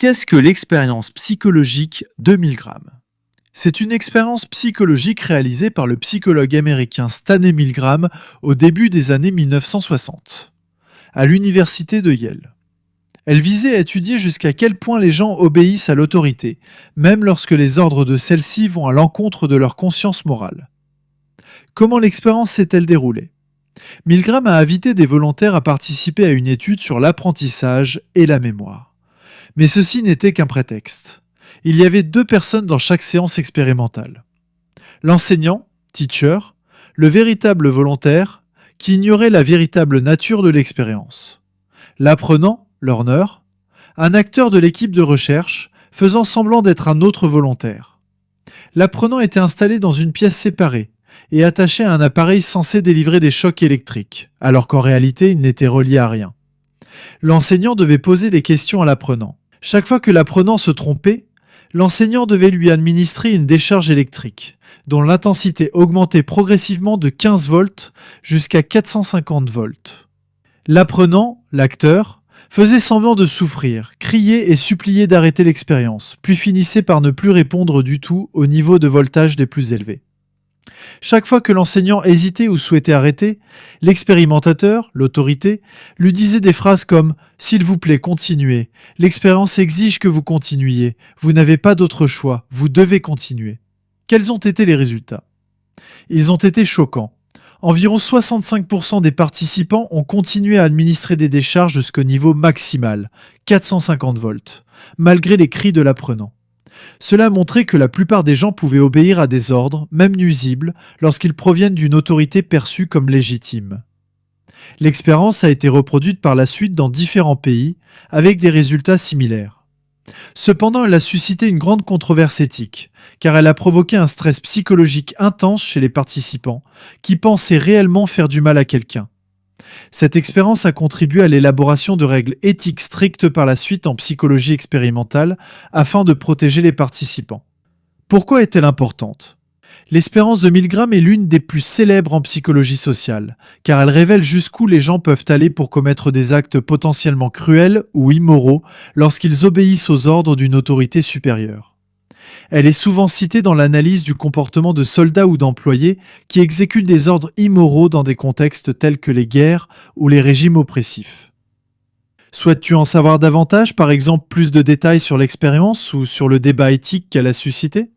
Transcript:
Qu'est-ce que l'expérience psychologique de Milgram? C'est une expérience psychologique réalisée par le psychologue américain Stanley Milgram au début des années 1960, à l'université de Yale. Elle visait à étudier jusqu'à quel point les gens obéissent à l'autorité, même lorsque les ordres de celle-ci vont à l'encontre de leur conscience morale. Comment l'expérience s'est-elle déroulée? Milgram a invité des volontaires à participer à une étude sur l'apprentissage et la mémoire. Mais ceci n'était qu'un prétexte. Il y avait deux personnes dans chaque séance expérimentale. L'enseignant, teacher, le véritable volontaire, qui ignorait la véritable nature de l'expérience. L'apprenant, learner, un acteur de l'équipe de recherche, faisant semblant d'être un autre volontaire. L'apprenant était installé dans une pièce séparée et attaché à un appareil censé délivrer des chocs électriques, alors qu'en réalité il n'était relié à rien. L'enseignant devait poser des questions à l'apprenant. Chaque fois que l'apprenant se trompait, l'enseignant devait lui administrer une décharge électrique, dont l'intensité augmentait progressivement de 15 volts jusqu'à 450 volts. L'apprenant, l'acteur, faisait semblant de souffrir, criait et suppliait d'arrêter l'expérience, puis finissait par ne plus répondre du tout au niveau de voltage les plus élevés. Chaque fois que l'enseignant hésitait ou souhaitait arrêter, l'expérimentateur, l'autorité, lui disait des phrases comme « S'il vous plaît, continuez. L'expérience exige que vous continuiez. Vous n'avez pas d'autre choix. Vous devez continuer. » Quels ont été les résultats? Ils ont été choquants. Environ 65% des participants ont continué à administrer des décharges jusqu'au niveau maximal, 450 volts, malgré les cris de l'apprenant. Cela a montré que la plupart des gens pouvaient obéir à des ordres, même nuisibles, lorsqu'ils proviennent d'une autorité perçue comme légitime. L'expérience a été reproduite par la suite dans différents pays, avec des résultats similaires. Cependant, elle a suscité une grande controverse éthique, car elle a provoqué un stress psychologique intense chez les participants, qui pensaient réellement faire du mal à quelqu'un. Cette expérience a contribué à l'élaboration de règles éthiques strictes par la suite en psychologie expérimentale afin de protéger les participants. Pourquoi est-elle importante? L'expérience de Milgram est l'une des plus célèbres en psychologie sociale, car elle révèle jusqu'où les gens peuvent aller pour commettre des actes potentiellement cruels ou immoraux lorsqu'ils obéissent aux ordres d'une autorité supérieure. Elle est souvent citée dans l'analyse du comportement de soldats ou d'employés qui exécutent des ordres immoraux dans des contextes tels que les guerres ou les régimes oppressifs. Souhaites-tu en savoir davantage, par exemple plus de détails sur l'expérience ou sur le débat éthique qu'elle a suscité ?